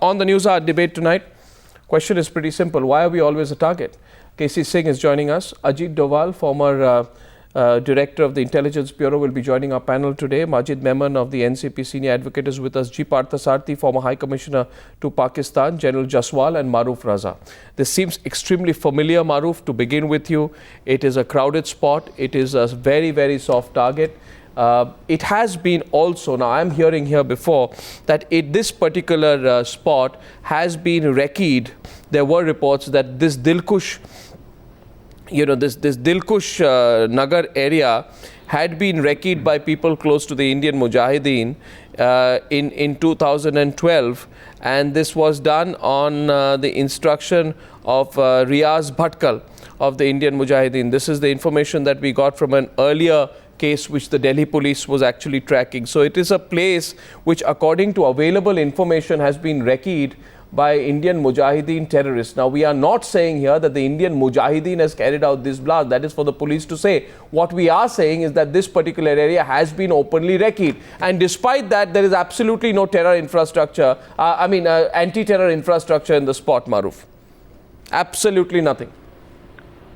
On the Newshour Debate tonight, question is pretty simple. Why are we always a target? KC Singh is joining us. Ajit Doval, former Director of the Intelligence Bureau, will be joining our panel today. Majid Memon of the NCP Senior Advocate is with us. G. Parthasarthi, former High Commissioner to Pakistan, General Jaswal, and Maruf Raza. This seems extremely familiar, Maruf, to begin with you. It is a crowded spot. It is a very, very soft target. It has been also, now I'm hearing here before, that this particular spot has been recceed. There were reports that this Dilkush, this Dilkush Nagar area had been recceed by people close to the Indian Mujahideen in 2012, and this was done on the instruction of Riaz Bhatkal of the Indian Mujahideen. This is the information that we got from an earlier case which the Delhi police was actually tracking. So it is a place which, according to available information, has been recceed by Indian Mujahideen terrorists. Now, we are not saying here that the Indian Mujahideen has carried out this blast. That is for the police to say. What we are saying is that this particular area has been openly recceed. And despite that, there is absolutely no terror infrastructure, anti-terror infrastructure in the spot, Maruf. Absolutely nothing.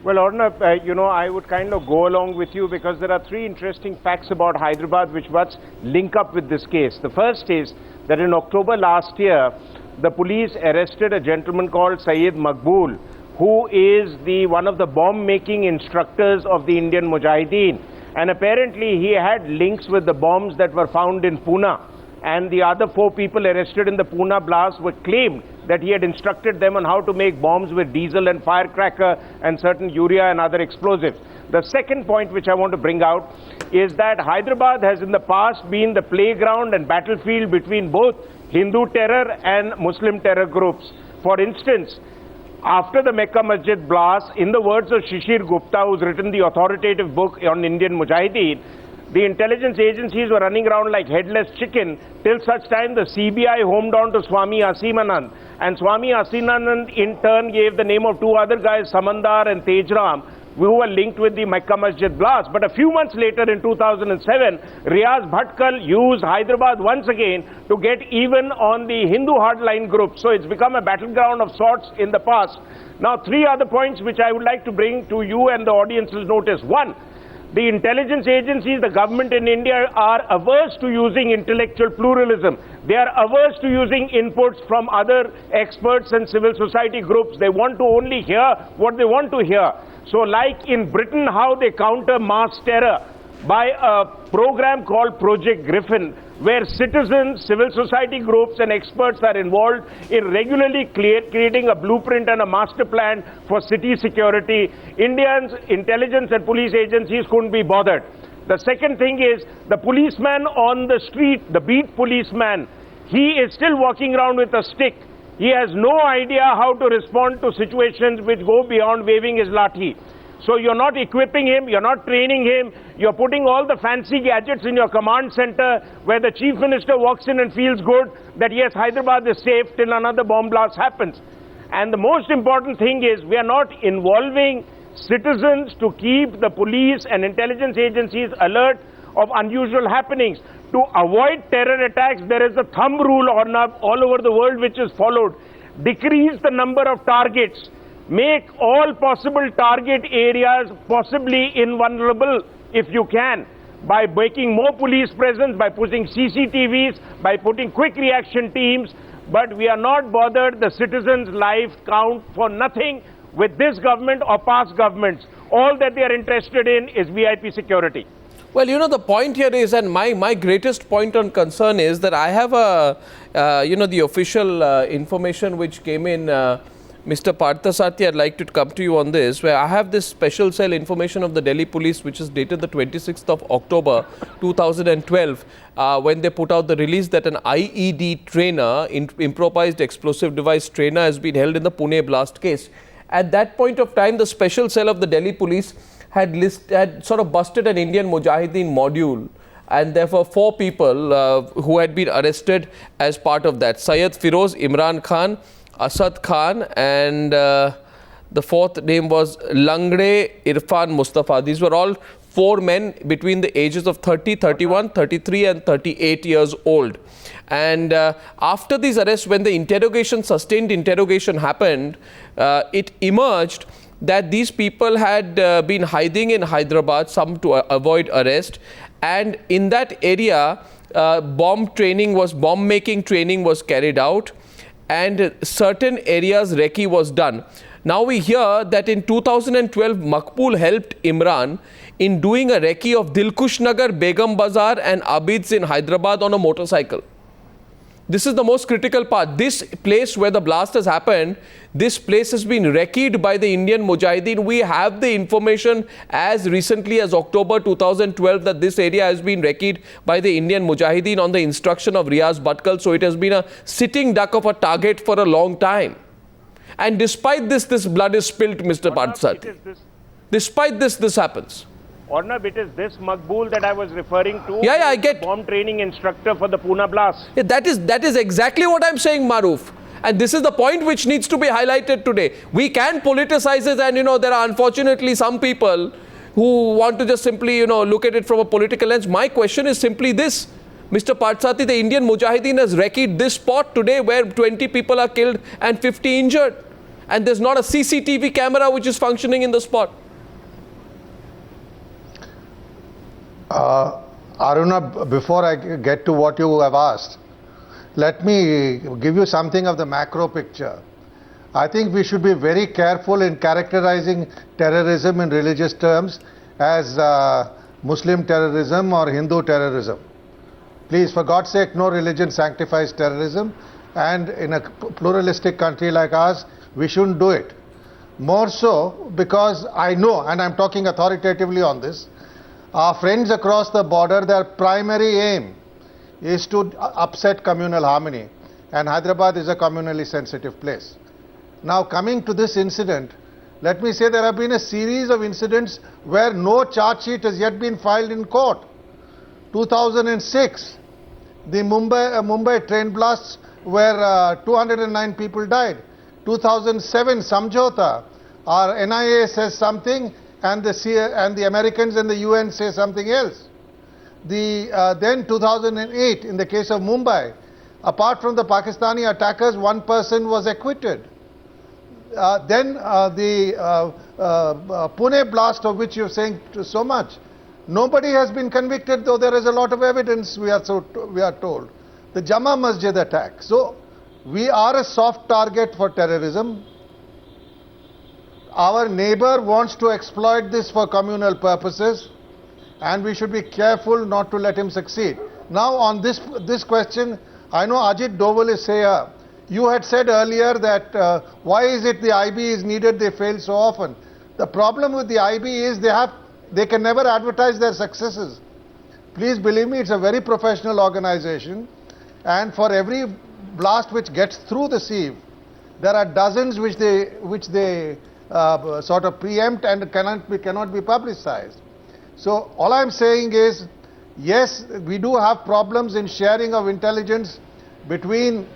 Well, Arnab, I would kind of go along with you because there are three interesting facts about Hyderabad which must link up with this case. The first is that in October last year, the police arrested a gentleman called Syed Maqbool, who is one of the bomb-making instructors of the Indian Mujahideen. And apparently he had links with the bombs that were found in Pune. And the other 4 people arrested in the Pune blast were claimed that he had instructed them on how to make bombs with diesel and firecracker and certain urea and other explosives. The second point which I want to bring out is that Hyderabad has in the past been the playground and battlefield between both Hindu terror and Muslim terror groups. For instance, after the Mecca Masjid blast, in the words of Shishir Gupta, who's written the authoritative book on Indian Mujahideen, the intelligence agencies were running around like headless chicken till such time the CBI homed on to Swami Asimanand. And Swami Asimanand in turn gave the name of 2 other guys, Samandar and Tejram, who were linked with the Mecca Masjid blast. But a few months later in 2007, Riaz Bhatkal used Hyderabad once again to get even on the Hindu hardline group. So it's become a battleground of sorts in the past. Now, 3 other points which I would like to bring to you and the audience's notice. One, the intelligence agencies, the government in India are averse to using intellectual pluralism. They are averse to using inputs from other experts and civil society groups. They want to only hear what they want to hear. So like in Britain, how they counter mass terror by a program called Project Griffin, where citizens, civil society groups and experts are involved in regularly creating a blueprint and a master plan for city security. Indians, intelligence and police agencies couldn't be bothered. The second thing is the policeman on the street, the beat policeman, he is still walking around with a stick. He has no idea how to respond to situations which go beyond waving his lathi. So you're not equipping him, you're not training him, you're putting all the fancy gadgets in your command center where the chief minister walks in and feels good that yes, Hyderabad is safe till another bomb blast happens. And the most important thing is we are not involving citizens to keep the police and intelligence agencies alert of unusual happenings. To avoid terror attacks, there is a thumb rule all over the world which is followed. Decrease the number of targets. Make all possible target areas possibly invulnerable if you can, by making more police presence, by putting CCTVs, by putting quick reaction teams. But we are not bothered. The citizens' life count for nothing with this government or past governments. All that they are interested in is VIP security. Well, the point here is, and my greatest point on concern is that I have the official information which came in. Mr. Parthasarthi, I'd like to come to you on this, where I have this special cell information of the Delhi police, which is dated the 26th of October 2012, when they put out the release that an IED trainer, improvised explosive device trainer, has been held in the Pune blast case. At that point of time, the special cell of the Delhi police had sort of busted an Indian Mujahideen module, and therefore 4 people who had been arrested as part of that. Syed Firoz, Imran Khan, Asad Khan and The fourth name was Langre Irfan Mustafa. These were all 4 men between the ages of 30, 31, 33 and 38 years old. And after these arrests, when the sustained interrogation happened, it emerged that these people had been hiding in Hyderabad, some to avoid arrest. And in that area, bomb making training was carried out, and certain areas recce was done. Now we hear that in 2012, Maqbool helped Imran in doing a recce of Dilkush Nagar, Begum Bazar and Abid's in Hyderabad on a motorcycle. This is the most critical part. This place where the blast has happened, this place has been recceed by the Indian Mujahideen. We have the information as recently as October 2012 that this area has been recceed by the Indian Mujahideen on the instruction of Riaz Bhatkal. So it has been a sitting duck of a target for a long time. And despite this blood is spilled, Mr. Parthsarathi. Despite this happens. Arnab, it is this Maqbool that I was referring to. Yeah, I get. Bomb training instructor for the Pune blast. Yeah, that is exactly what I'm saying, Maruf. And this is the point which needs to be highlighted today. We can politicize it, and there are unfortunately some people who want to just simply look at it from a political lens. My question is simply this, Mr. Parthsarathi, the Indian Mujahideen has recceed this spot today where 20 people are killed and 50 injured. And there's not a CCTV camera which is functioning in the spot. Aruna, before I get to what you have asked, let me give you something of the macro picture. I think we should be very careful in characterizing terrorism in religious terms as Muslim terrorism or Hindu terrorism. Please, for God's sake, no religion sanctifies terrorism, and in a pluralistic country like ours, we shouldn't do it. More so because I know, and I'm talking authoritatively on this, our friends across the border, their primary aim is to upset communal harmony, and Hyderabad is a communally sensitive place. Now, coming to this incident, let me say there have been a series of incidents where no charge sheet has yet been filed in court. 2006, the Mumbai train blasts where 209 people died. 2007, Samjhota, our NIA says something, and the Americans and the UN say something else. Then 2008, in the case of Mumbai, apart from the Pakistani attackers, one person was acquitted. Then the Pune blast, of which you're saying so much, nobody has been convicted, though there is a lot of evidence, we are told. The Jama Masjid attack. So we are a soft target for terrorism. Our neighbor wants to exploit this for communal purposes, and we should be careful not to let him succeed. Now on this question, I know Ajit Doval is here. You had said earlier that why is it the IB is needed, they fail so often. The problem with the IB is they can never advertise their successes. Please believe me, it's a very professional organization, and for every blast which gets through the sieve, there are dozens which they sort of preempt and cannot be publicized. So all I'm saying is, yes, we do have problems in sharing of intelligence between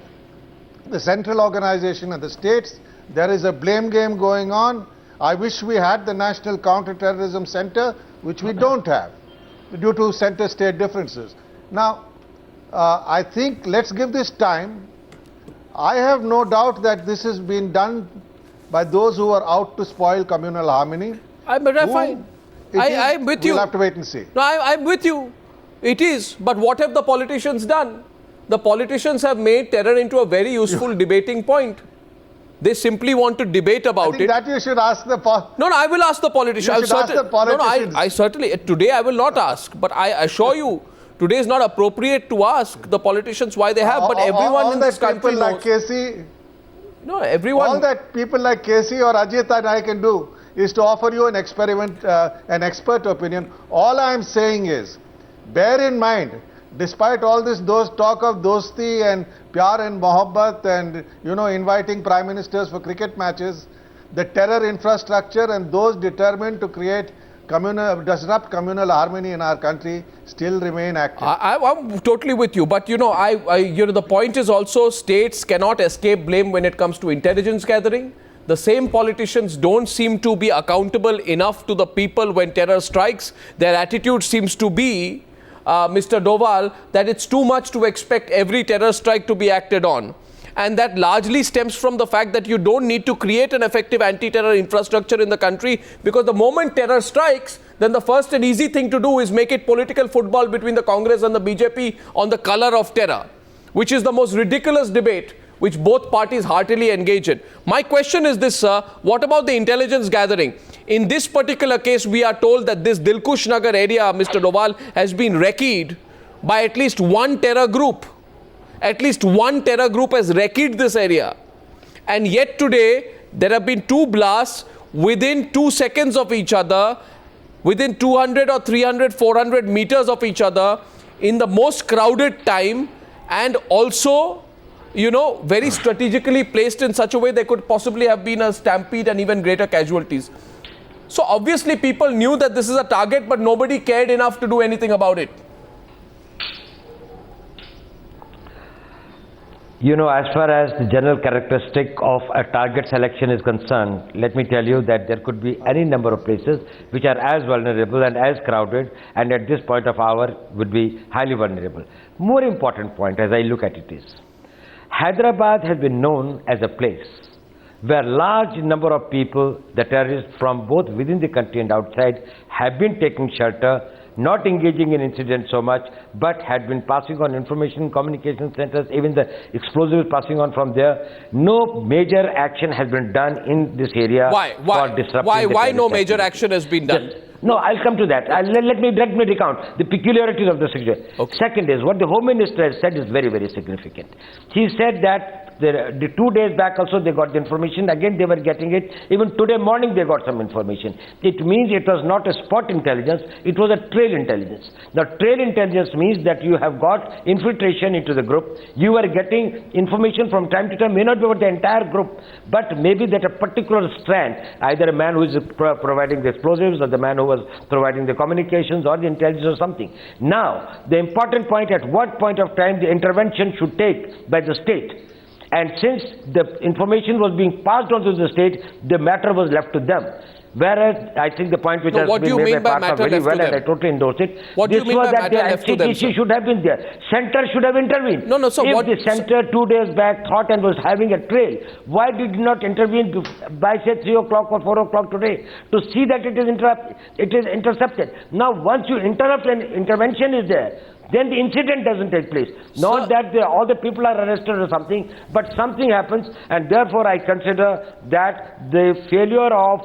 the central organization and the states. There is a blame game going on. I wish we had the National Counter-Terrorism Center, which we don't have due to center-state differences. Now, I think let's give this time. I have no doubt that this has been done by those who are out to spoil communal harmony. But I'm fine. I'm with you. We'll have to wait and see. No, I'm with you. It is. But what have the politicians done? The politicians have made terror into a very useful debating point. They simply want to debate about it. That you should ask the No, I will ask the politicians. You should ask the politicians. No, I certainly, today I will not ask. But I assure you, today is not appropriate to ask the politicians why they have. But everyone in this country knows. No, everyone. All that people like Casey or Ajit and I can do is to offer you an an expert opinion. All I am saying is, bear in mind, despite all this talk of dosti and pyar and mohabbat and inviting prime ministers for cricket matches, the terror infrastructure and those determined to disrupt communal harmony in our country still remain active. I'm totally with you, but the point is also states cannot escape blame when it comes to intelligence gathering. the same politicians don't seem to be accountable enough to the people when terror strikes. Their attitude seems to be, Mr. Doval, that it's too much to expect every terror strike to be acted on. And that largely stems from the fact that you don't need to create an effective anti-terror infrastructure in the country, because the moment terror strikes, then the first and easy thing to do is make it political football between the Congress and the BJP on the color of terror, which is the most ridiculous debate which both parties heartily engage in. My question is this, sir. What about the intelligence gathering? In this particular case, we are told that this Dilkush Nagar area, Mr. Doval, has been wrecked by at least one terror group. At least one terror group has wrecked this area. And yet today, there have been two blasts within 2 seconds of each other, within 200 or 300, 400 meters of each other, in the most crowded time, and also, you know, very strategically placed in such a way there could possibly have been a stampede and even greater casualties. So obviously people knew that this is a target, but nobody cared enough to do anything about it. You know, as far as the general characteristic of a target selection is concerned, let me tell you that there could be any number of places which are as vulnerable and as crowded, and at this point of hour would be highly vulnerable. More important point as I look at it is, Hyderabad has been known as a place where large number of people, the terrorists from both within the country and outside, have been taking shelter, not engaging in incidents so much, but had been passing on information communication centers, even the explosives passing on from there. No major action has been done in this area. For disrupting Why no major action has been done? No, I'll come to that. Let me recount the peculiarities of the situation. Okay. Second is, what the Home Minister has said is very, very significant. He said that the 2 days back also they got the information, again they were getting it, even today morning they got some information. It means it was not a spot intelligence, it was a trail intelligence. Now trail intelligence means that you have got infiltration into the group, you are getting information from time to time, may not be about the entire group, but maybe that a particular strand, either a man who is providing the explosives or the man who was providing the communications or the intelligence or something. Now, the important point, at what point of time the intervention should take by the state. And since the information was being passed on to the state, the matter was left to them. Whereas, I think the point which has been made by Partha very well, and I totally endorse it, what do you mean by matter left to them, NCTC should have been there. Center should have intervened. No, so if the center 2 days back thought and was having a trail, why did not intervene by say 3 o'clock or 4 o'clock today to see that it is intercepted? Now, once you interrupt and intervention is there, then the incident doesn't take place. Not that all the people are arrested or something, but something happens, and therefore I consider that the failure of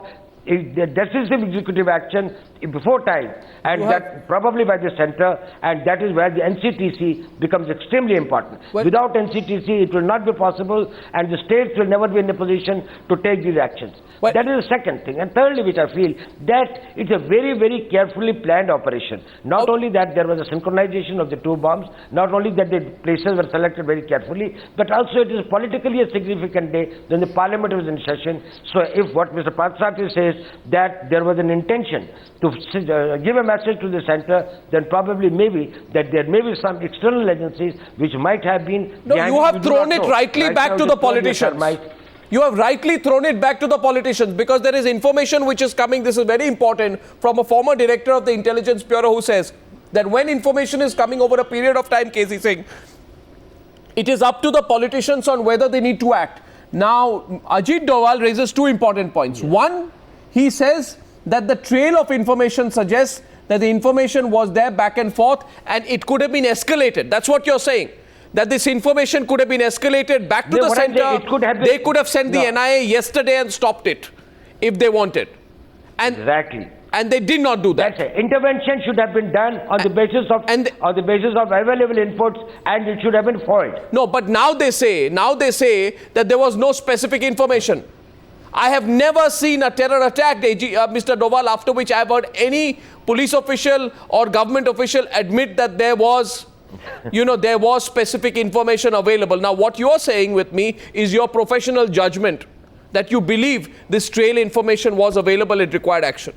the decisive executive action before time, and that probably by the center, and that is where the NCTC becomes extremely important. Without NCTC, it will not be possible, and the states will never be in a position to take these actions. That is the second thing. And thirdly, which I feel, that it's a very, very carefully planned operation. Not only that there was a synchronization of the two bombs, not only that the places were selected very carefully, but also it is politically a significant day when the parliament was in session. So if what Mr. Partha says, that there was an intention to give a message to the center, then probably maybe that there may be some external agencies which might have been... No, you have thrown it rightly back to the politicians. You have rightly thrown it back to the politicians, because there is information which is coming, this is very important, from a former director of the Intelligence Bureau who says that when information is coming over a period of time, KC Singh, it is up to the politicians on whether they need to act. Now, Ajit Doval raises two important points. Yes. One, he says that the trail of information suggests that the information was there back and forth and it could have been escalated. That's what you're saying. That this information could have been escalated back to the center. They could have sent the NIA yesterday and stopped it if they wanted. And exactly. And they did not do that. That's it. Intervention should have been done on the basis of available inputs, and it should have been foiled. No, but now they say that there was no specific information. I have never seen a terror attack, Mr. Doval, after which I have heard any police official or government official admit that there was there was specific information available. Now, what you're saying with me is your professional judgment that you believe this trail information was available, it required action.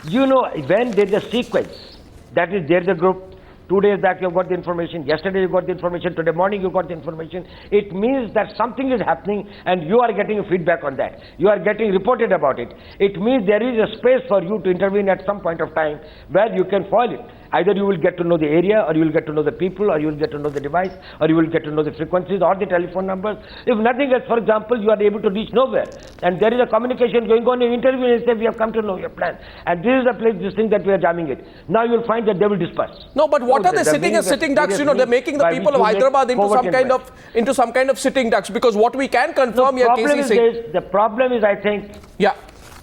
When there's a sequence, that is there's a group, 2 days back you got the information, yesterday you got the information, today morning you got the information. It means that something is happening and you are getting feedback on that. You are getting reported about it. It means there is a space for you to intervene at some point of time where you can foil it. Either you will get to know the area, or you will get to know the people, or you will get to know the device, or you will get to know the frequencies or the telephone numbers. If nothing else, for example, you are able to reach nowhere, and there is a communication going on in interview and say, we have come to know your plan. And this is the place, this thing that we are jamming it. Now you will find that they will disperse. No, but what are they sitting as sitting ducks? You know, they're making the people of Hyderabad into some kind of sitting ducks, because what we can confirm here, KC Singh. The problem is, I think,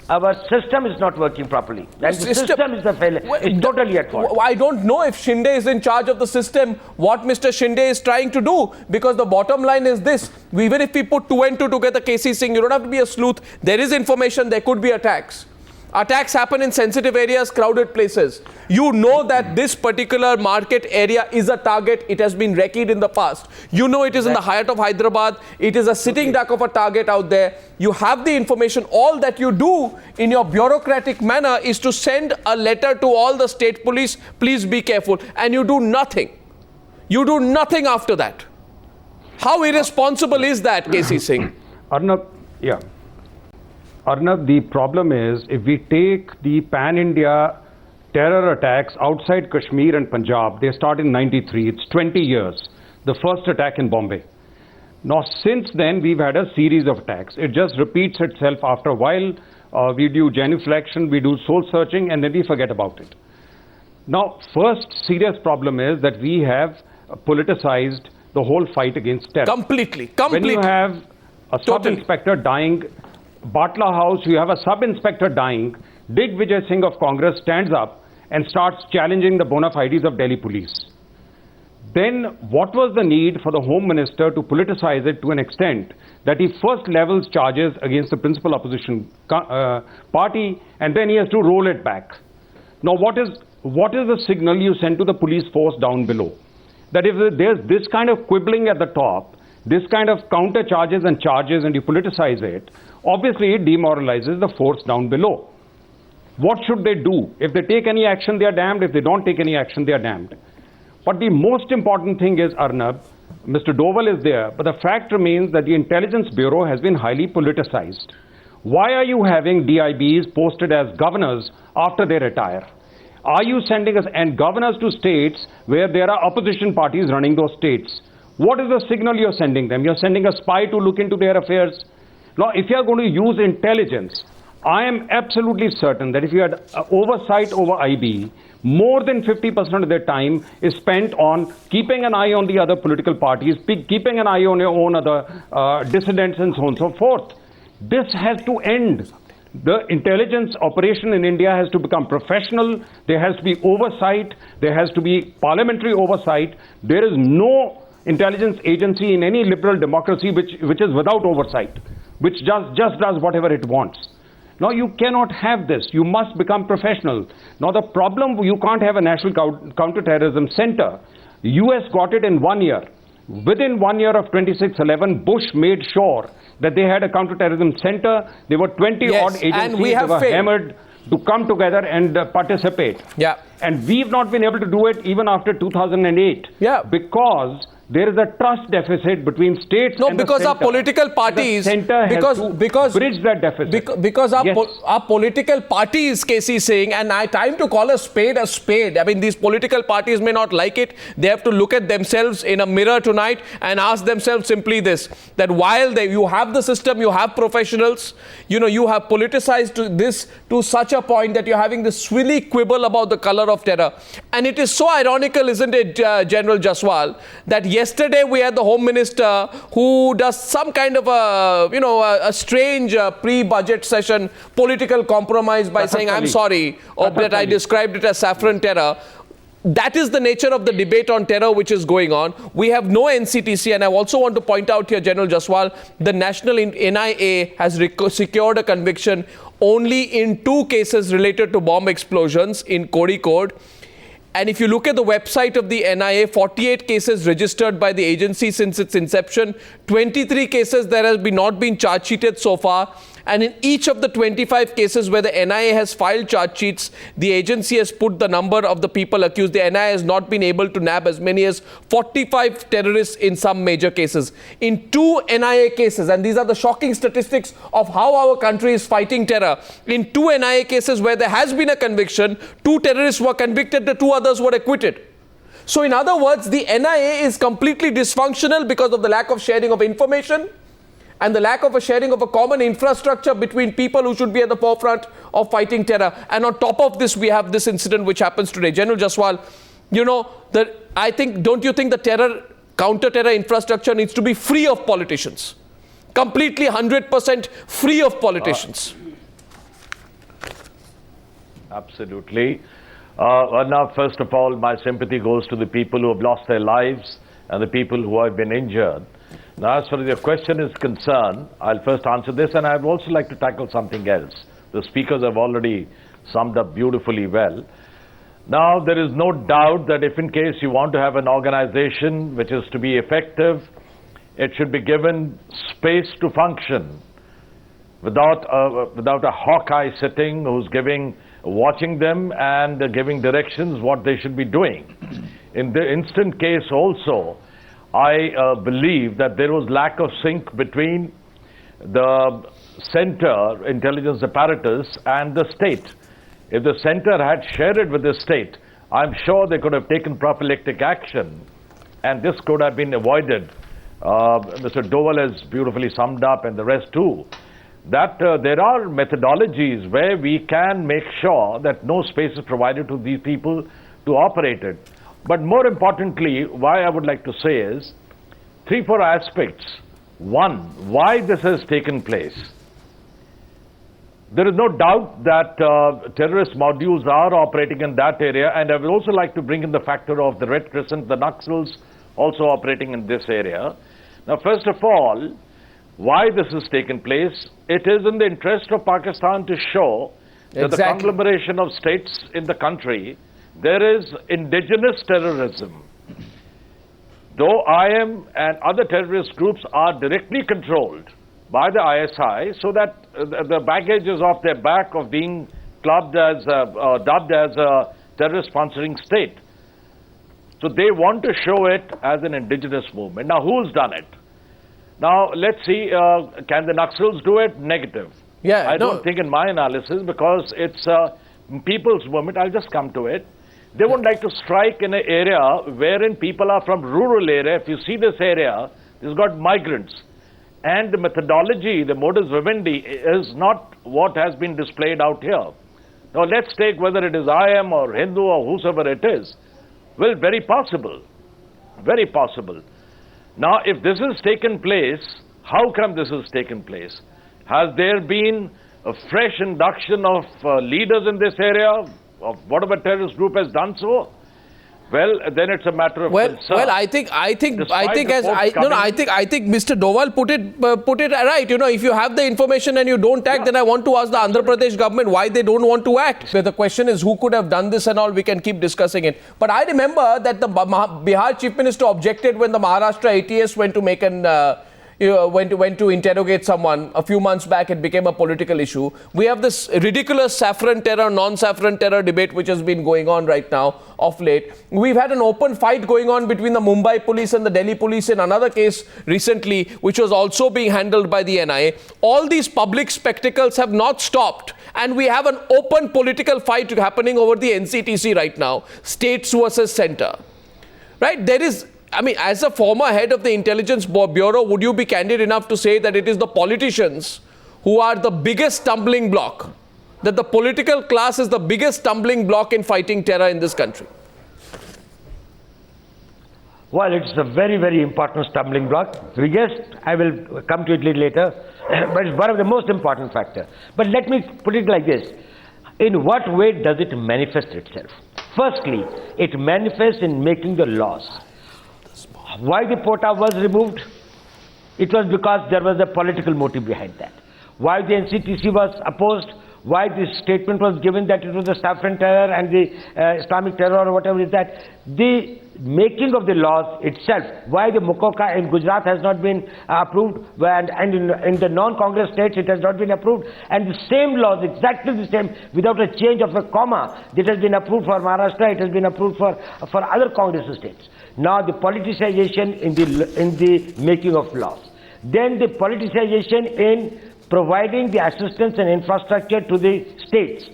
our system is not working properly. And the system is the failure. It's totally at fault. I don't know if Shinde is in charge of the system, what Mr. Shinde is trying to do, because the bottom line is this. Even if we put 2 and 2 together, KC Singh, you don't have to be a sleuth. There is information, there could be attacks. Attacks happen in sensitive areas, crowded places. You know that this particular market area is a target. It has been recce'd in the past. You know it is in the heart of Hyderabad. It is a sitting duck of a target out there. You have the information. All that you do in your bureaucratic manner is to send a letter to all the state police, please be careful. And you do nothing. You do nothing after that. How irresponsible is that, KC Singh? Arnab, Arnab, the problem is, if we take the pan-India terror attacks outside Kashmir and Punjab, they start in '93. It's 20 years. The first attack in Bombay. Now, since then, we've had a series of attacks. It just repeats itself after a while. We do genuflection, we do soul searching, and then we forget about it. Now, first serious problem is that we have politicized the whole fight against terror. Completely. When you have a sub-inspector dying, Batla House, you have a sub-inspector dying, Digvijay Singh of Congress stands up and starts challenging the bona fides of Delhi police. Then what was the need for the Home Minister to politicize it to an extent that he first levels charges against the principal opposition party, and then he has to roll it back? Now what is the signal you send to the police force down below? That if there's this kind of quibbling at the top, this kind of counter charges and charges, and you politicize it, obviously it demoralizes the force down below. What should they do? If they take any action, they are damned. If they don't take any action, they are damned. But the most important thing is, Arnab, Mr. Doval is there, but the fact remains that the Intelligence Bureau has been highly politicized. Why are you having DIBs posted as governors after they retire? Are you sending us and governors to states where there are opposition parties running those states? What is the signal you're sending them? You're sending a spy to look into their affairs. Now, if you're going to use intelligence, I am absolutely certain that if you had oversight over IB, more than 50% of their time is spent on keeping an eye on the other political parties, keeping an eye on your own other dissidents and so on and so forth. This has to end. The intelligence operation in India has to become professional. There has to be oversight. There has to be parliamentary oversight. There is no intelligence agency in any liberal democracy which is without oversight, which just does whatever it wants. Now, you cannot have this. You must become professional. Now, the problem, you can't have a national counterterrorism center. The US got it in 1 year. Within 1 year of 2611, Bush made sure that they had a counterterrorism center. There were 20-odd agencies that were hammered to come together and participate. Yeah. And we've not been able to do it even after 2008. Yeah. Because there is a trust deficit between states and the because center. Our political parties, the center has to bridge that deficit. Because our political parties, KC Singh, and time to call a spade a spade. I mean, these political parties may not like it. They have to look at themselves in a mirror tonight and ask themselves simply this, that while you have the system, you have professionals, you have politicized this to such a point that you're having this swilly quibble about the color of terror. And it is so ironical, isn't it, General Jaswal, that yesterday we had the Home Minister who does some kind of a strange pre-budget session political compromise by saying, I'm sorry, or that I described it as saffron terror. That is the nature of the debate on terror which is going on. We have no NCTC, and I also want to point out here, General Jaswal, the National NIA has secured a conviction only in 2 cases related to bomb explosions in Kozhikode. And if you look at the website of the NIA, 48 cases registered by the agency since its inception, 23 cases that have not been charge sheeted so far. And in each of the 25 cases where the NIA has filed charge sheets, the agency has put the number of the people accused. The NIA has not been able to nab as many as 45 terrorists in some major cases. In 2 NIA cases, and these are the shocking statistics of how our country is fighting terror, in 2 NIA cases where there has been a conviction, 2 terrorists were convicted, the 2 others were acquitted. So in other words, the NIA is completely dysfunctional because of the lack of sharing of information and the lack of a sharing of a common infrastructure between people who should be at the forefront of fighting terror. And on top of this, we have this incident which happens today. General Jaswal, you know, don't you think the counter-terror infrastructure needs to be free of politicians? Completely 100% free of politicians. Absolutely. Now, first of all, my sympathy goes to the people who have lost their lives and the people who have been injured. Now, as far as your question is concerned, I'll first answer this, and I'd also like to tackle something else. The speakers have already summed up beautifully well. Now, there is no doubt that if in case you want to have an organization which is to be effective, it should be given space to function without a hawkeye sitting who's watching them and giving directions what they should be doing. In the instant case also, I believe that there was lack of sync between the center intelligence apparatus and the state. If the center had shared it with the state, I'm sure they could have taken prophylactic action, and this could have been avoided. Mr. Doval has beautifully summed up, and the rest too, that there are methodologies where we can make sure that no space is provided to these people to operate it. But more importantly, why I would like to say is 3-4 aspects. One, why this has taken place. There is no doubt that terrorist modules are operating in that area, and I would also like to bring in the factor of the Red Crescent, the Naxals also operating in this area. Now, first of all, why this has taken place, it is in the interest of Pakistan to show that the conglomeration of states in the country, there is indigenous terrorism. Though IM and other terrorist groups are directly controlled by the ISI, so that the baggage is off their back of being dubbed as a terrorist sponsoring state. So they want to show it as an indigenous movement. Now, who's done it? Now, let's see, can the Naxals do it? Negative. Yeah, I don't think in my analysis, because it's a people's movement. I'll just come to it. They would like to strike in an area wherein people are from rural area. If you see this area, it's got migrants. And the methodology, the modus vivendi, is not what has been displayed out here. Now, let's take whether it is IM or Hindu or whosoever it is. Well, very possible. Very possible. Now, if this has taken place, how come this has taken place? Has there been a fresh induction of leaders in this area, of whatever terrorist group has done so? Well, then it's a matter of concern. Well, I think Mr. Doval put it right. You know, if you have the information and you don't act, then I want to ask the Andhra Pradesh government why they don't want to act. So the question is who could have done this and all. We can keep discussing it. But I remember that the Bihar Chief Minister objected when the Maharashtra ATS went to make went to interrogate someone a few months back. It became a political issue. We have this ridiculous saffron terror, non-saffron terror debate which has been going on right now of late. We've had an open fight going on between the Mumbai police and the Delhi police in another case recently, which was also being handled by the NIA. All these public spectacles have not stopped, and we have an open political fight happening over the NCTC right now, states versus center. Right? There is, I mean, as a former head of the Intelligence Bureau, would you be candid enough to say that it is the politicians who are the biggest stumbling block, that the political class is the biggest stumbling block in fighting terror in this country? Well, it's a very, very important stumbling block. Yes, I will come to it a little later, but it's one of the most important factors. But let me put it like this. In what way does it manifest itself? Firstly, it manifests in making the laws. Why the POTA was removed? It was because there was a political motive behind that. Why the NCTC was opposed? why this statement was given that it was the saffron terror and the Islamic terror or whatever is that. The making of the laws itself, why the Mukoka in Gujarat has not been approved, and in the non-Congress states it has not been approved, and the same laws, exactly the same, without a change of a comma, that has been approved for Maharashtra, it has been approved for other Congress states. Now the politicization in the making of laws. Then the politicization in providing the assistance and infrastructure to the states.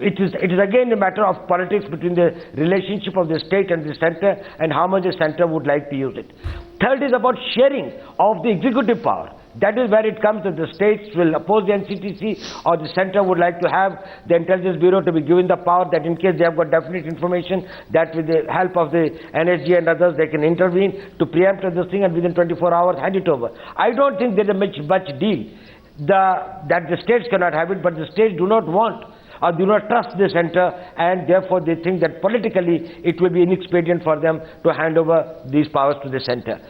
It is again a matter of politics between the relationship of the state and the center and how much the center would like to use it. Third is about sharing of the executive power. That is where it comes that the states will oppose the NCTC or the center would like to have the Intelligence Bureau to be given the power that in case they have got definite information that with the help of the NSG and others they can intervene to preempt this thing and within 24 hours hand it over. I don't think there is much deal that the states cannot have it, but the states do not want or do not trust the center, and therefore they think that politically it will be inexpedient for them to hand over these powers to the center.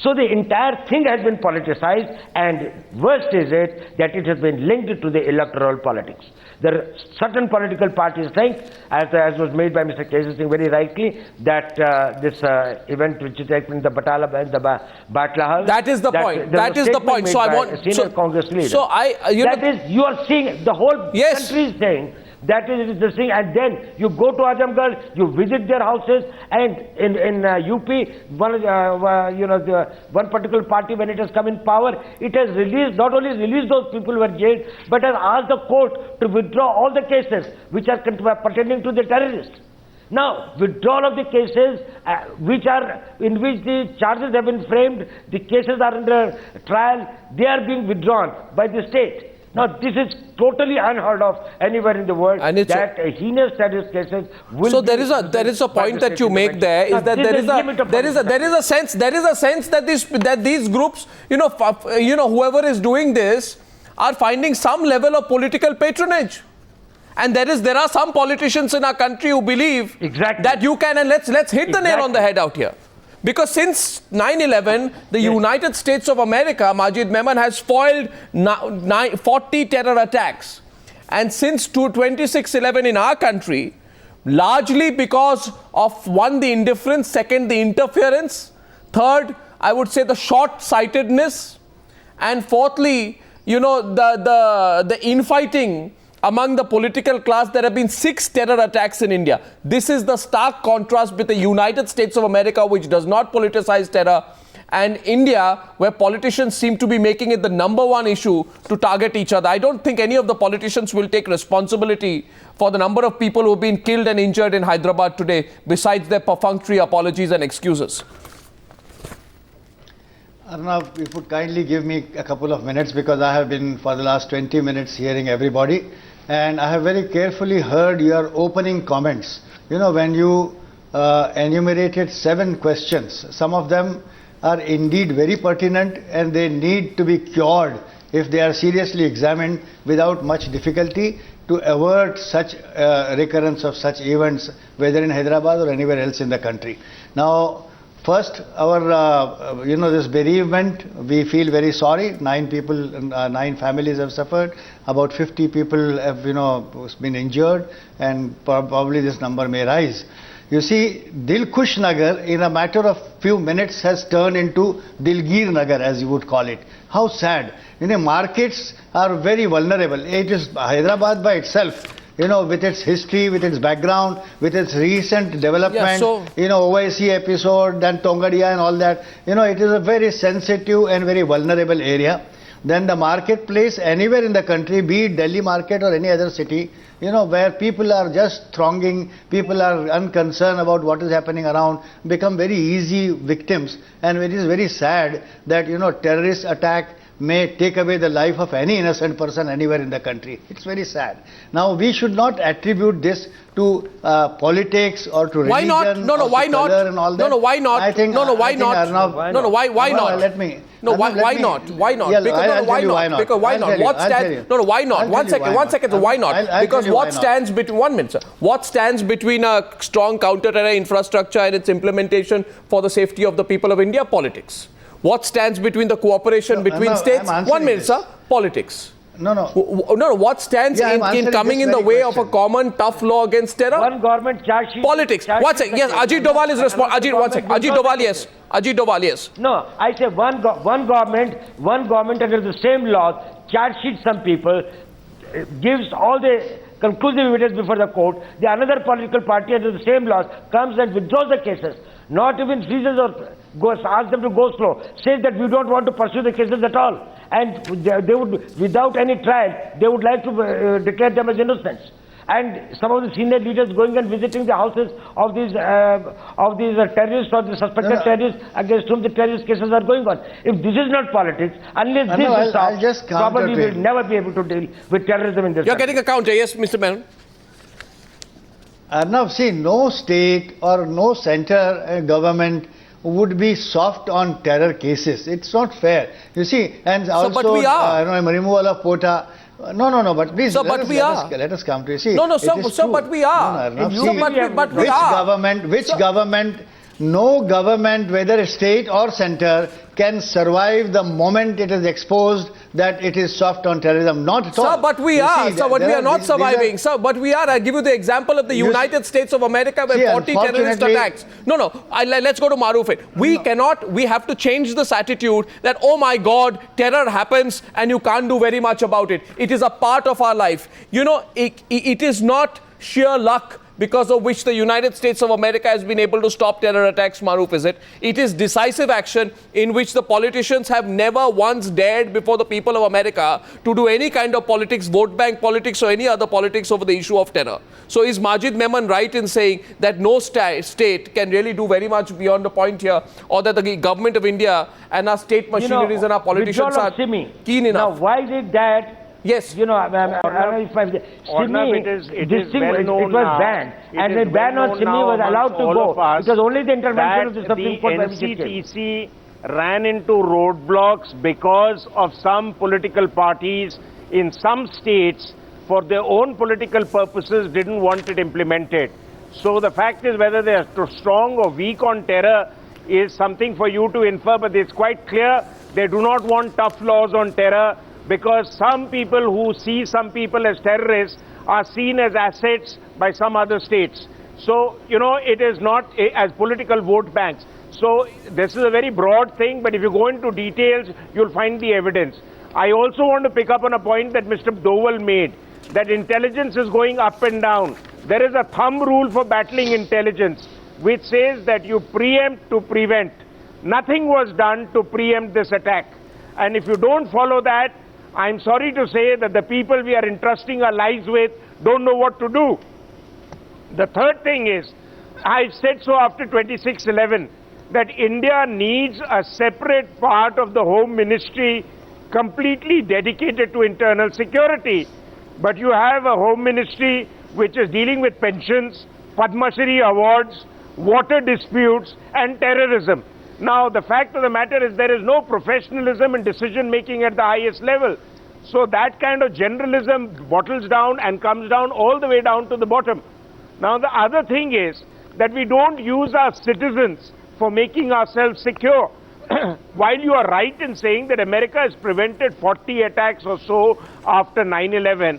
So the entire thing has been politicized, and worst is it that it has been linked to the electoral politics. There are certain political parties think, as was made by Mr. K.C. Singh very rightly, that this event which is taking the Batla Hall. That is the point. That is the point. So I want senior Congress leader. So you are seeing the whole country is saying. That is the thing, and then you go to Azamgarh, you visit their houses, and in UP, one particular party, when it has come in power, it has released, not only released those people who were jailed, but has asked the court to withdraw all the cases which are pertaining to the terrorists. Now, withdrawal of the cases in which the charges have been framed, the cases are under trial, they are being withdrawn by the state. Now, this is totally unheard of anywhere in the world, and that heinous terrorist cases will. So there is a point that you make there is that there is a sense that these groups, whoever is doing this, are finding some level of political patronage. And there are some politicians in our country who believe that you can, and let's hit the nail on the head out here. Because since 9/11, the United States of America, Majid Memon, has foiled 40 terror attacks. And since 26/11 in our country, largely because of one, the indifference, second, the interference, third, I would say the short-sightedness, and fourthly, the infighting among the political class. There have been 6 terror attacks in India. This is the stark contrast with the United States of America, which does not politicize terror, and India, where politicians seem to be making it the #1 issue to target each other. I don't think any of the politicians will take responsibility for the number of people who have been killed and injured in Hyderabad today, besides their perfunctory apologies and excuses. Arnav, if you would kindly give me a couple of minutes, because I have been for the last 20 minutes hearing everybody. And I have very carefully heard your opening comments. When you enumerated 7 questions, some of them are indeed very pertinent and they need to be cured if they are seriously examined without much difficulty to avert such recurrence of such events, whether in Hyderabad or anywhere else in the country. Now, first, this bereavement, we feel very sorry. 9 families have suffered. About 50 people have, been injured, and probably this number may rise. You see, Dilkhush Nagar, in a matter of few minutes, has turned into Dilgir Nagar, as you would call it. How sad. Markets are very vulnerable. It is Hyderabad by itself. With its history, with its background, with its recent development, OIC episode, then Tongadia and all that, it is a very sensitive and very vulnerable area. Then the marketplace, anywhere in the country, be it Delhi market or any other city, where people are just thronging, people are unconcerned about what is happening around, become very easy victims. And it is very sad that, terrorist attack may take away the life of any innocent person anywhere in the country. It's very sad. Now, we should not attribute this to politics or to religion. Why not? No, why not? And all that. No, why not? I think, why not? Why not? Let me. No, why not? Why not? Yeah, because why not? Because why not? What stands? No, why not? One second. So why not? Because what stands between 1 minute, sir? What stands between a strong counter-terror infrastructure and its implementation for the safety of the people of India? Politics. What stands between the cooperation between states? 1 minute, sir. Politics. No. What stands in coming in the way of a common tough law against terror? One government charge sheet. Politics. One second. Yes, Ajit Doval is responding. Ajit, one second. Ajit Doval, yes. Ajit Doval, yes. No, I say one government under the same laws charge sheets some people, gives all the conclusive evidence before the court. The another political party under the same laws comes and withdraws the cases. Not even freezes or asks them to go slow. Says that we don't want to pursue the cases at all. And they would, without any trial, they would like to declare them as innocent. And some of the senior leaders going and visiting the houses of these terrorists or the suspected terrorists against whom the terrorist cases are going on. If this is not politics, unless this is stopped, probably we will never be able to deal with terrorism in this You're country. getting a counter, yes, Mr. Menon. Now, see, no state or no center government would be soft on terror cases. It's not fair. You see, and also, but we are. Removal of quota. No, but please, let us come to you. See, but we are. No government, whether a state or center, can survive the moment it is exposed that it is soft on terrorism. Not at all. Sir, but we are. Sir, but we are not surviving. Sir, but we are. I'll give you the example of the United States of America where 40 terrorist attacks. Let's go to Maruf. We have to change this attitude that, oh my God, terror happens and you can't do very much about it. It is a part of our life. It is not sheer luck because of which the United States of America has been able to stop terror attacks, Maruf, is it? It is decisive action in which the politicians have never once dared before the people of America to do any kind of politics, vote bank politics or any other politics over the issue of terror. So is Majid Memon right in saying that no state can really do very much beyond the point here, or that the government of India and our state machineries and our politicians are keen enough? Now, why did that? Yes. It was banned. And the ban on Simi was allowed to go. It was only the intervention of the Supreme Court by which it came. NCTC ran into roadblocks because of some political parties in some states, for their own political purposes, didn't want it implemented. So the fact is, whether they are strong or weak on terror is something for you to infer, but it's quite clear they do not want tough laws on terror, because some people who see some people as terrorists are seen as assets by some other states. So, it is not as political vote banks. So, this is a very broad thing, but if you go into details, you'll find the evidence. I also want to pick up on a point that Mr. Doval made, that intelligence is going up and down. There is a thumb rule for battling intelligence, which says that you preempt to prevent. Nothing was done to preempt this attack. And if you don't follow that, I'm sorry to say that the people we are entrusting our lives with don't know what to do. The third thing is, I said so after 26/11, that India needs a separate part of the Home Ministry completely dedicated to internal security. But you have a Home Ministry which is dealing with pensions, Padma Shri awards, water disputes and terrorism. Now, the fact of the matter is there is no professionalism in decision making at the highest level. So that kind of generalism bottles down and comes down all the way down to the bottom. Now, the other thing is that we don't use our citizens for making ourselves secure. While you are right in saying that America has prevented 40 attacks or so after 9/11,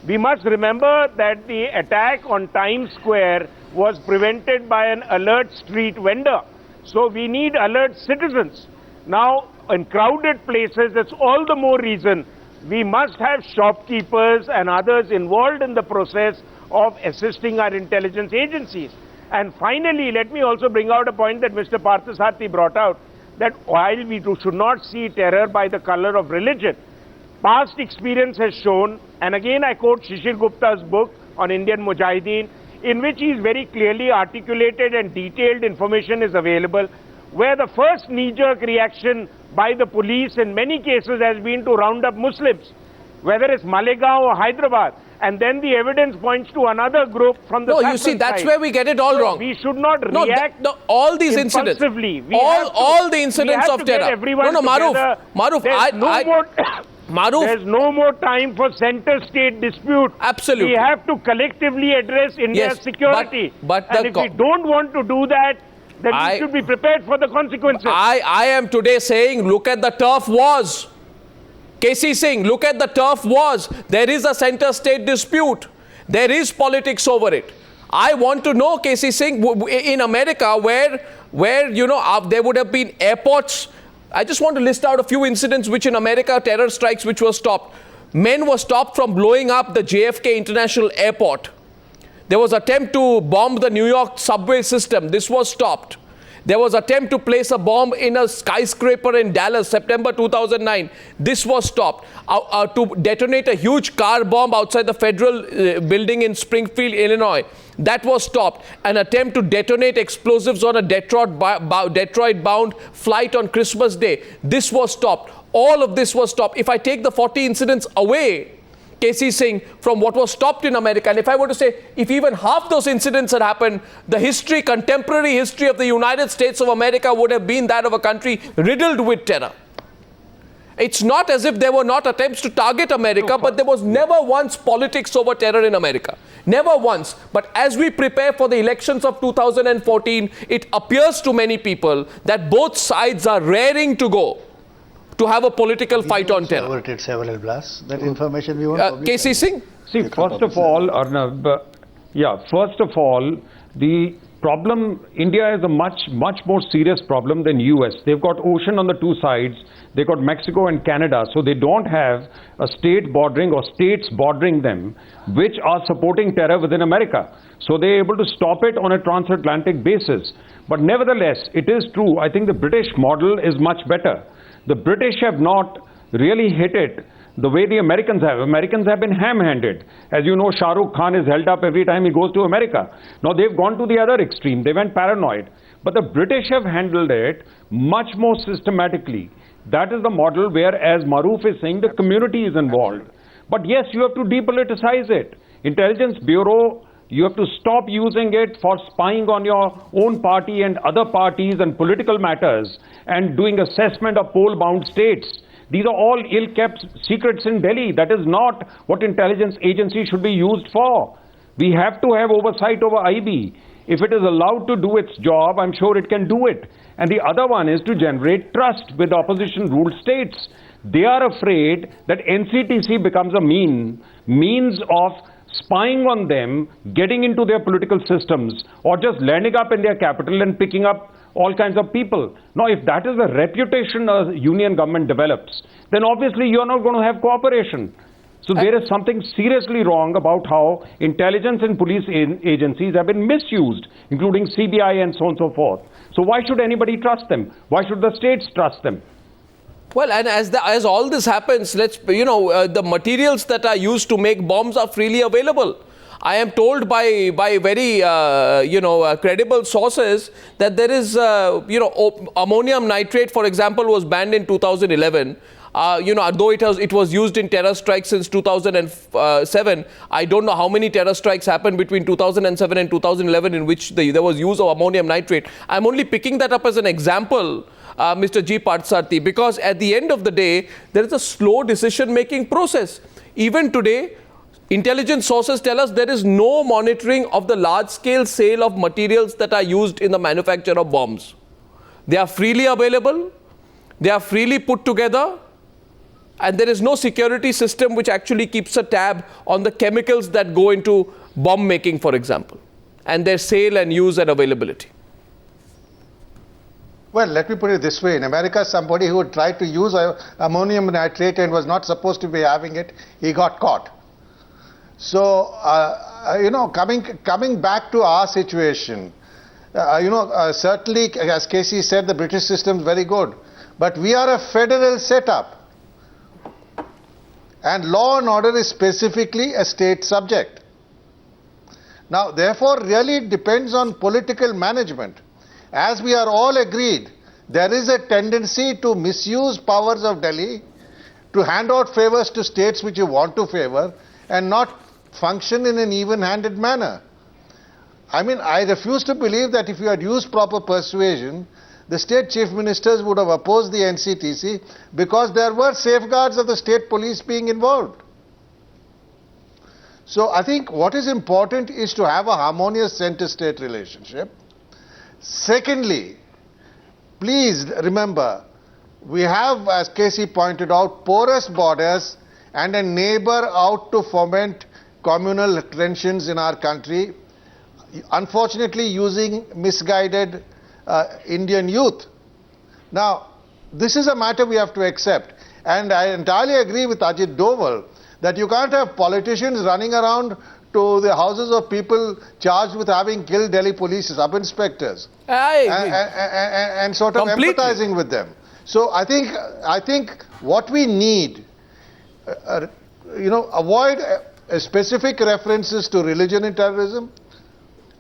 we must remember that the attack on Times Square was prevented by an alert street vendor. So we need alert citizens. Now, in crowded places, it's all the more reason we must have shopkeepers and others involved in the process of assisting our intelligence agencies. And finally, let me also bring out a point that Mr. Parthasarathi brought out, that while we should not see terror by the color of religion, past experience has shown, and again I quote Shishir Gupta's book on Indian Mujahideen, in which he is very clearly articulated and detailed information is available, where the first knee-jerk reaction by the police in many cases has been to round up Muslims, whether it's Malegaon or Hyderabad, and then the evidence points to another group from the you see, that's where we get it all wrong. We should not react all these incidents, all the incidents of terror. Maruf, there's no more time for center-state dispute. Absolutely. We have to collectively address India's security. And if we don't want to do that, then we should be prepared for the consequences. I am today saying, look at the turf wars. KC Singh, look at the turf wars. There is a center-state dispute. There is politics over it. I want to know, KC Singh, in America where there would have been airports. I just want to list out a few incidents which in America, terror strikes which were stopped. Men were stopped from blowing up the JFK International Airport. There was attempt to bomb the New York subway system. This was stopped. There was attempt to place a bomb in a skyscraper in Dallas, September 2009. This was stopped. To detonate a huge car bomb outside the federal building in Springfield, Illinois. That was stopped. An attempt to detonate explosives on a Detroit-bound flight on Christmas Day. This was stopped. All of this was stopped. If I take the 40 incidents away, KC Singh, from what was stopped in America, and if I were to say, if even half those incidents had happened, the contemporary history of the United States of America would have been that of a country riddled with terror. It's not as if there were not attempts to target America, but there was never once politics over terror in America. Never once. But as we prepare for the elections of 2014, it appears to many people that both sides are raring to go to have a political fight on terror. Averted several blasts. That information we want. KC Singh? See, first of all, Arnab, the problem, India is a much more serious problem than US. They've got ocean on the two sides. They've got Mexico and Canada. So they don't have a state bordering or states bordering them, which are supporting terror within America. So they're able to stop it on a transatlantic basis. But nevertheless, it is true. I think the British model is much better. The British have not really hit it the way the Americans have. Americans have been ham-handed. As you know, Shah Rukh Khan is held up every time he goes to America. Now they've gone to the other extreme. They went paranoid. But the British have handled it much more systematically. That is the model where, as Maroof is saying, the community is involved. But yes, you have to depoliticize it. Intelligence Bureau, you have to stop using it for spying on your own party and other parties and political matters and doing assessment of poll-bound states. These are all ill-kept secrets in Delhi. That is not what intelligence agency should be used for. We have to have oversight over IB. If it is allowed to do its job, I'm sure it can do it. And the other one is to generate trust with opposition-ruled states. They are afraid that NCTC becomes a means of spying on them, getting into their political systems, or just landing up in their capital and picking up all kinds of people. Now, if that is the reputation a union government develops, then obviously you're not going to have cooperation. So there is something seriously wrong about how intelligence and police agencies have been misused, including CBI and so on and so forth. So why should anybody trust them? Why should the states trust them? Well, and as all this happens, the materials that are used to make bombs are freely available. I am told by very credible sources that there is ammonium nitrate, for example, was banned in 2011. Though it was used in terror strikes since 2007, I don't know how many terror strikes happened between 2007 and 2011 in which there was use of ammonium nitrate. I'm only picking that up as an example, Mr. G. Parthsarthi, because at the end of the day, there is a slow decision-making process. Even today, intelligence sources tell us there is no monitoring of the large-scale sale of materials that are used in the manufacture of bombs. They are freely available, they are freely put together, and there is no security system which actually keeps a tab on the chemicals that go into bomb making, for example, and their sale and use and availability. Well, let me put it this way. In America, somebody who tried to use ammonium nitrate and was not supposed to be having it, he got caught. So, coming back to our situation, certainly, as Casey said, the British system is very good. But we are a federal setup. And law and order is specifically a state subject. Now, therefore, really it depends on political management. As we are all agreed, there is a tendency to misuse powers of Delhi, to hand out favors to states which you want to favor, and not function in an even-handed manner. I mean, I refuse to believe that if you had used proper persuasion, the state chief ministers would have opposed the NCTC because there were safeguards of the state police being involved. So I think what is important is to have a harmonious center-state relationship. Secondly, please remember, We have, as KC pointed out, porous borders and a neighbor out to foment communal tensions in our country, unfortunately using misguided Indian youth. Now, this is a matter we have to accept. And I entirely agree with Ajit Doval that you can't have politicians running around to the houses of people charged with having killed Delhi police sub-inspectors and sort of empathizing with them. So I think what we need, avoid specific references to religion in terrorism,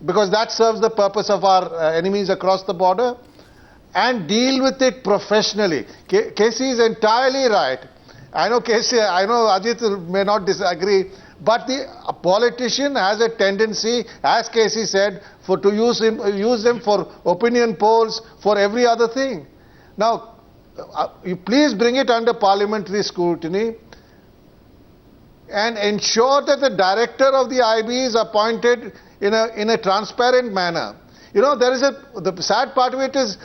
because that serves the purpose of our enemies across the border, and deal with it professionally. KC is entirely right. I know Ajit may not disagree, but a politician has a tendency, as KC said, to use them for opinion polls, for every other thing. Now, you please bring it under parliamentary scrutiny and ensure that the director of the IB is appointed in a transparent manner. You know, the sad part of it is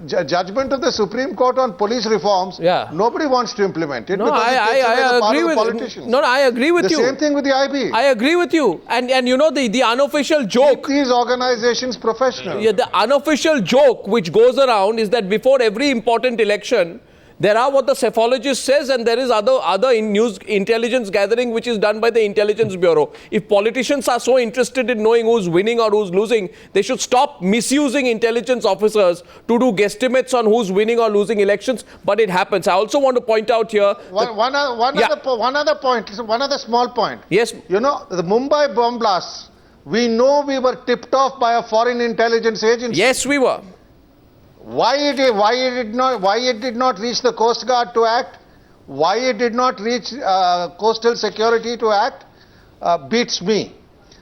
judgment of the Supreme Court on police reforms. Yeah. Nobody wants to implement it. No, I agree with politicians. No, I agree with you. The same thing with the IB. I agree with you. And you know, the unofficial joke. Keep these organizations professional. Yeah, the unofficial joke which goes around is that before every important election, there are what the cephalogist says, and there is other news intelligence gathering which is done by the Intelligence Bureau. If politicians are so interested in knowing who's winning or who's losing, they should stop misusing intelligence officers to do guesstimates on who's winning or losing elections. But it happens. I also want to point out here one other small point. Yes. You know, the Mumbai bomb blasts, we know we were tipped off by a foreign intelligence agency. Yes, we were. Why it did not reach the Coast Guard to act, why it did not reach coastal security to act, beats me.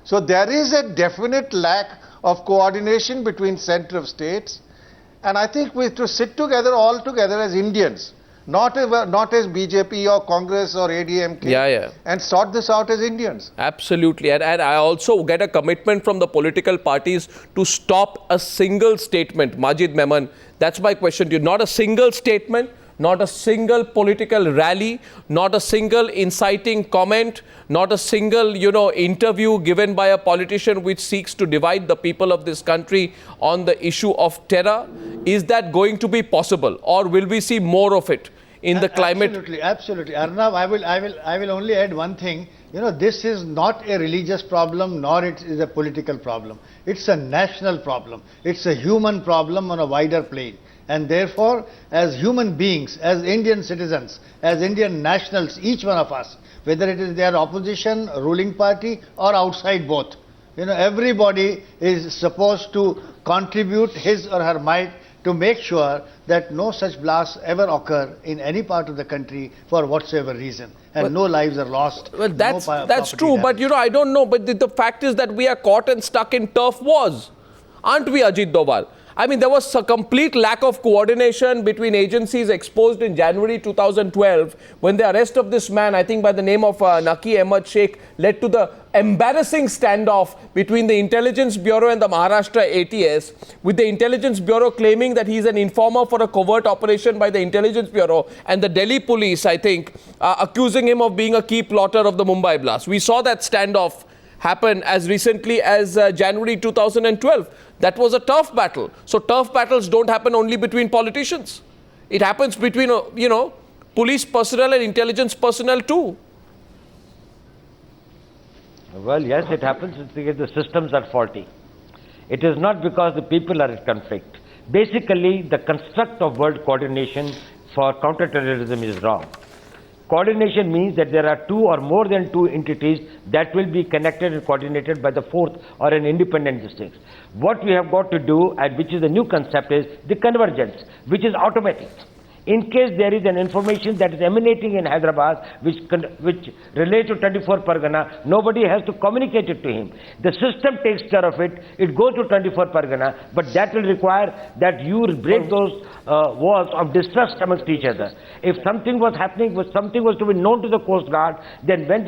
So there is a definite lack of coordination between center of states, and I think we have to sit together all together as Indians, not as BJP or Congress or ADMK, and sort this out as Indians. Absolutely. And I also get a commitment from the political parties to stop a single statement. Majid Memon, that's my question to you. Not a single statement, not a single political rally, not a single inciting comment, not a single, interview given by a politician which seeks to divide the people of this country on the issue of terror. Is that going to be possible, or will we see more of it in the climate? Absolutely. Arnav, I will only add one thing. You know, this is not a religious problem, nor it is a political problem. It's a national problem. It's a human problem on a wider plane. And therefore, as human beings, as Indian citizens, as Indian nationals, each one of us, whether it is their opposition, ruling party, or outside both, everybody is supposed to contribute his or her might to make sure that no such blasts ever occur in any part of the country for whatsoever reason, and no lives are lost. Well, that's true, but I don't know. But the fact is that we are caught and stuck in turf wars, aren't we, Ajit Doval? I mean, there was a complete lack of coordination between agencies exposed in January 2012 when the arrest of this man, I think by the name of Naki Ahmed Sheikh, led to the embarrassing standoff between the Intelligence Bureau and the Maharashtra ATS, with the Intelligence Bureau claiming that he's an informer for a covert operation by the Intelligence Bureau, and the Delhi police, I think, accusing him of being a key plotter of the Mumbai blast. We saw that standoff happen as recently as January 2012. That was a turf battle. So turf battles don't happen only between politicians. It happens between, police personnel and intelligence personnel too. Well, yes, it happens. It's because the systems are faulty. It is not because the people are in conflict. Basically, the construct of world coordination for counterterrorism is wrong. Coordination means that there are two or more than two entities that will be connected and coordinated by the fourth or an independent district. What we have got to do, and which is the new concept, is the convergence, which is automatic. In case there is an information that is emanating in Hyderabad, which relates to 24 Pargana, nobody has to communicate it to him. The system takes care of it. It goes to 24 Pargana, but that will require that you break those walls of distrust amongst each other. If something was happening, something was to be known to the Coast Guard, then when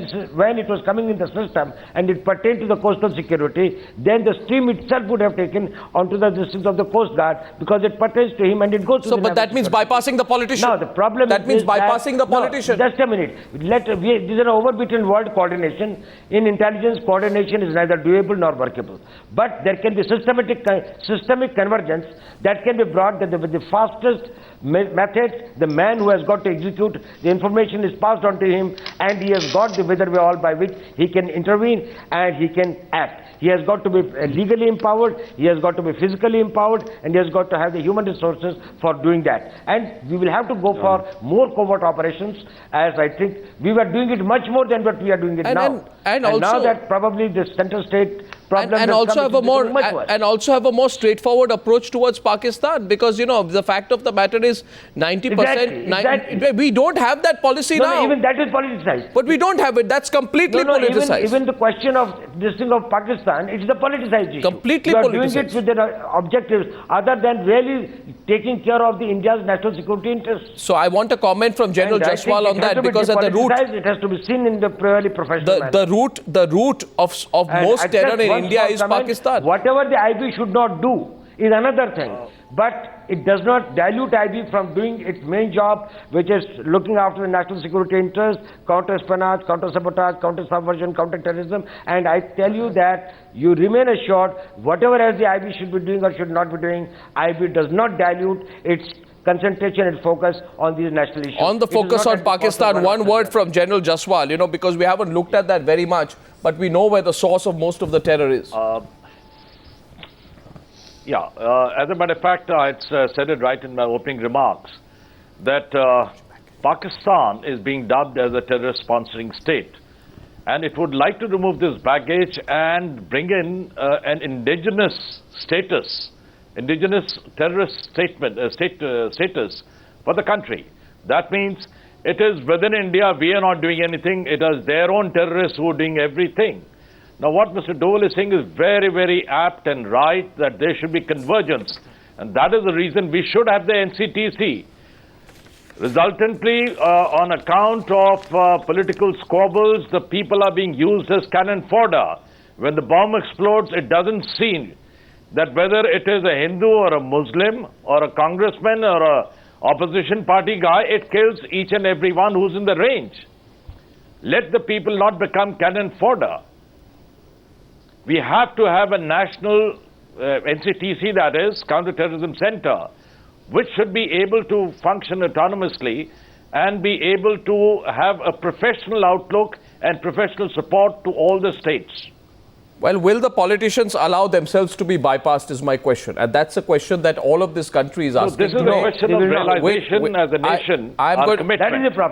it was coming in the system and it pertained to the coastal security, then the stream itself would have taken onto the district of the Coast Guard because it pertains to him and it goes to but that means bypassing the politician. Now, the problem that means is that- bypassing the No, politician. just a minute. This is an overbeaten word, coordination. In intelligence, coordination is neither doable nor workable. But there can be systemic convergence that can be brought that with the fastest method, the man who has got to execute, the information is passed on to him, and he has got the wherewithal by which he can intervene and he can act. He has got to be legally empowered, he has got to be physically empowered, and he has got to have the human resources for doing that. And we will have to go for more covert operations, as I think we were doing it much more than what we are doing it now. And now also that probably the center state problem and has also come, have it a is more becoming much worse. and also have a more straightforward approach towards Pakistan, because you know the fact of the matter is 90%. Exactly. We don't have that policy now. No, even that is politicized. But we don't have it. That's completely politicized. Even the question of this thing of Pakistan, it's the politicized issue. Completely you are politicized. doing it with the objectives other than really taking care of the India's national security interests. So I want a comment from General And I Jaswal think on it has that, to be because at the root, depoliticized, it has to be seen in the purely professional manner. the root of And most I terror just in one India small is comment. Pakistan. Whatever the IB should not do is another thing. But it does not dilute IB from doing its main job, which is looking after the national security interests, counter-espionage, counter-sabotage, counter-subversion, counter-terrorism. And I tell you that you remain assured, whatever else the IB should be doing or should not be doing, IB does not dilute its concentration and focus on these national issues. On the focus on Pakistan, one word from General Jaswal, you know, because we haven't looked at that very much, but we know where the source of most of the terror is. As a matter of fact, I said it right in my opening remarks that Pakistan is being dubbed as a terrorist sponsoring state, and it would like to remove this baggage and bring in an indigenous status, indigenous terrorist status for the country. That means it is within India, we are not doing anything, it is their own terrorists who are doing everything. Now what Mr. Dole is saying is very, very apt and right, that there should be convergence. And that is the reason we should have the NCTC. Resultantly, on account of political squabbles, the people are being used as cannon fodder. When the bomb explodes, it doesn't seem that whether it is a Hindu or a Muslim or a congressman or a opposition party guy, it kills each and every one who's in the range. Let the people not become cannon fodder. We have to have a national NCTC, that is, counter-terrorism center, which should be able to function autonomously and be able to have a professional outlook and professional support to all the states. Well, will the politicians allow themselves to be bypassed is my question. And that's a question that all of this country is asking So this is today. a question of realization as a nation. I'm our going- commitment. That is the problem.